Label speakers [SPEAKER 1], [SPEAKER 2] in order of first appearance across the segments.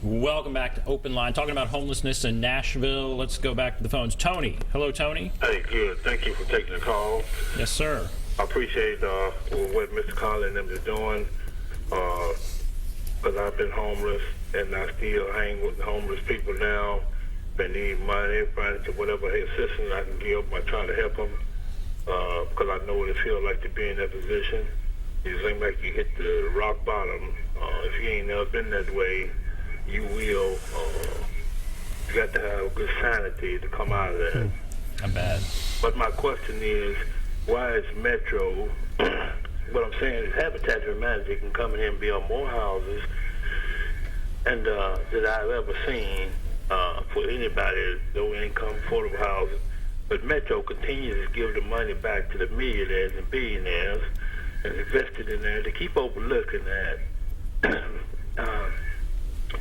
[SPEAKER 1] Welcome back to Open Line, talking about homelessness in Nashville. Let's go back to the phones. Tony. Hello, Tony.
[SPEAKER 2] Hey, good. Thank you for taking the call.
[SPEAKER 1] Yes, sir.
[SPEAKER 2] I appreciate what Mr. Collins and them is doing, because I've been homeless, and I still hang with the homeless people now. They need money, furniture, whatever assistance I can give. I try to help them, because I know what it feels like to be in that position. You seem like you hit the rock bottom. If you ain't never been that way, you will. You got to have good sanity to come out of that.
[SPEAKER 1] Not bad.
[SPEAKER 2] But my question is, why is Metro, what I'm saying is Habitat for Humanity can come in here and build more houses and that I've ever seen for anybody, low income, affordable housing. But Metro continues to give the money back to the millionaires and billionaires and invested in there to keep overlooking that.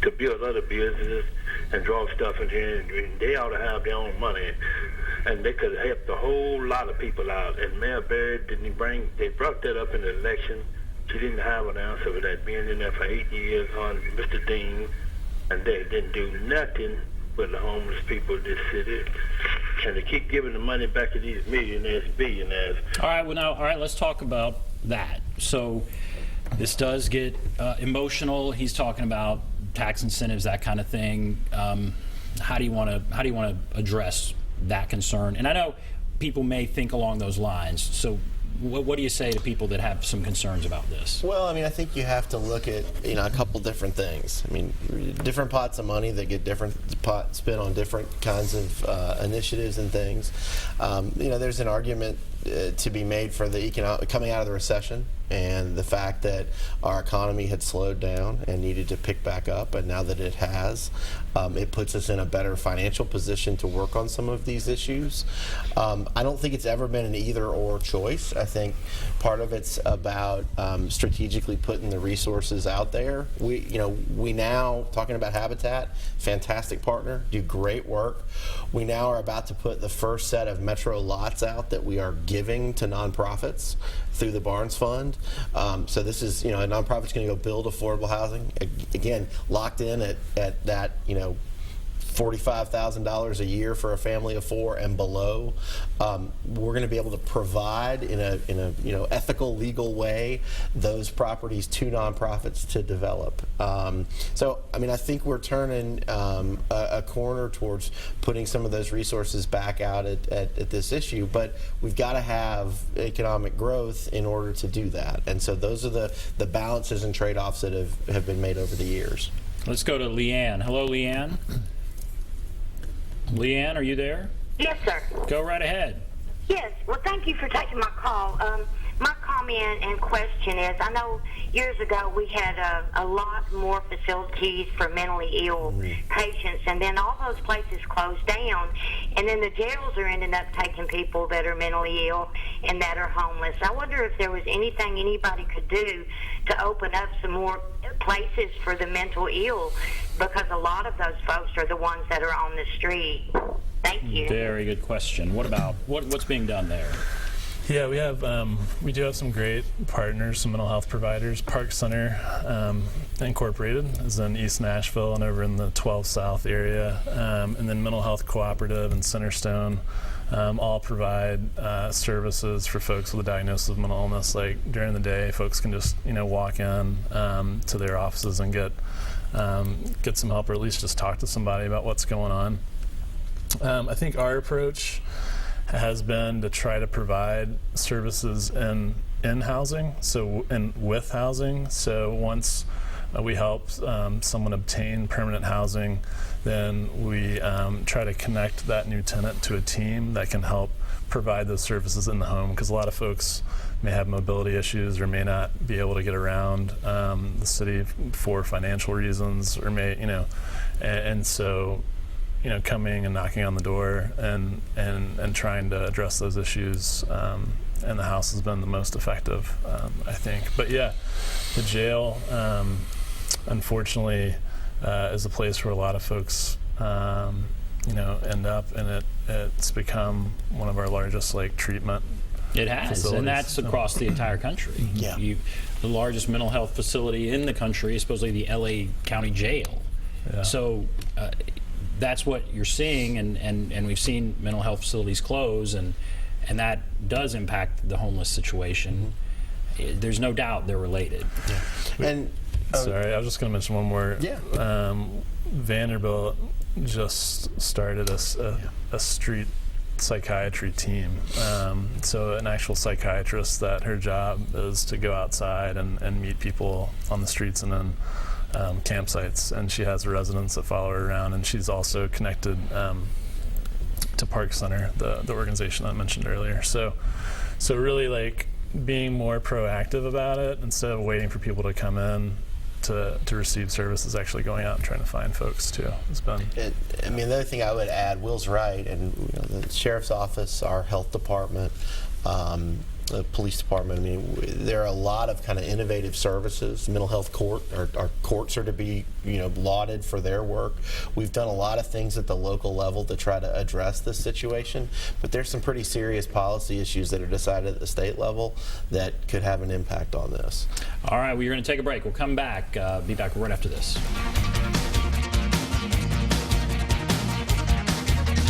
[SPEAKER 2] To build other businesses and draw stuff in here, and they ought to have their own money, and they could have helped a whole lot of people out. And Mayor Barry they brought that up in the election. She didn't have an answer for that, being in there for 8 years on Mr. Dean, and they didn't do nothing for the homeless people of this city. And they keep giving the money back to these millionaires and billionaires.
[SPEAKER 1] All right, let's talk about that. So this does get emotional. He's talking about tax incentives, that kind of thing. How do you want to address that concern? And I know people may think along those lines. So what do you say to people that have some concerns about this?
[SPEAKER 3] Well, I mean, I think you have to look at a couple different things. I mean, different pots of money that get different spent on different kinds of initiatives and things. There's an argument to be made for the coming out of the recession and the fact that our economy had slowed down and needed to pick back up, and now that it has, it puts us in a better financial position to work on some of these issues. I don't think it's ever been an either-or choice. I think part of it's about strategically putting the resources out there. We now, talking about Habitat, fantastic partner, do great work. We now are about to put the first set of Metro lots out that we are giving to nonprofits through the Barnes Fund. So this is, a nonprofit's going to go build affordable housing. Again, locked in at that, $45,000 a year for a family of four and below. We're going to be able to provide in a ethical, legal way those properties to nonprofits to develop. So I think we're turning a corner towards putting some of those resources back out at this issue, but we've got to have economic growth in order to do that. And so those are the balances and trade-offs that have been made over the years. Let's go to Leanne. Hello, Leanne. Leanne, are you there?
[SPEAKER 4] Yes, sir.
[SPEAKER 1] Go right ahead.
[SPEAKER 4] Yes. Well, thank you for taking my call. My comment and question is, I know years ago we had a lot more facilities for mentally ill patients, and then all those places closed down, and then the jails are ending up taking people that are mentally ill and that are homeless. I wonder if there was anything anybody could do to open up some more places for the mental ill, because a lot of those folks are the ones that are on the street. Thank you.
[SPEAKER 1] Very good question. What about what's being done there?
[SPEAKER 5] Yeah, we do have some great partners, some mental health providers. Park Center Incorporated is in East Nashville and over in the 12 South area, and then Mental Health Cooperative and Centerstone all provide services for folks with a diagnosis of mental illness. Like during the day, folks can just walk in to their offices and get some help, or at least just talk to somebody about what's going on. I think our approach has been to try to provide services in housing, and with housing. So once we help someone obtain permanent housing, then we try to connect that new tenant to a team that can help provide those services in the home, because a lot of folks may have mobility issues or may not be able to get around the city for financial reasons, or and so coming and knocking on the door and trying to address those issues in the house has been the most effective, I think. But yeah, the jail, unfortunately, is a place where a lot of folks, end up, and it's become one of our largest treatment.
[SPEAKER 1] It has, facilities. And that's across the entire country.
[SPEAKER 3] Yeah.
[SPEAKER 1] The largest mental health facility in the country is supposedly the LA County Jail.
[SPEAKER 5] Yeah.
[SPEAKER 1] So that's what you're seeing, and we've seen mental health facilities close, and that does impact the homeless situation. There's no doubt they're related.
[SPEAKER 3] And
[SPEAKER 5] sorry, I was just going to mention one more.
[SPEAKER 3] Yeah.
[SPEAKER 5] Vanderbilt just started a street psychiatry team. So an actual psychiatrist that her job is to go outside and meet people on the streets and in campsites. And she has residents that follow her around, and she's also connected to Park Center, the organization I mentioned earlier. So really, like, being more proactive about it instead of waiting for people to come in to receive services, actually going out and trying to find folks too. It's been.
[SPEAKER 3] I mean, the other thing I would add, Will's right, and the sheriff's office, our health department, the police department. I mean, there are a lot of kind of innovative services. Mental health court, our courts are to be, lauded for their work. We've done a lot of things at the local level to try to address this situation, but there's some pretty serious policy issues that are decided at the state level that could have an impact on this.
[SPEAKER 1] All right, we're going to take a break. We'll come back, be back right after this.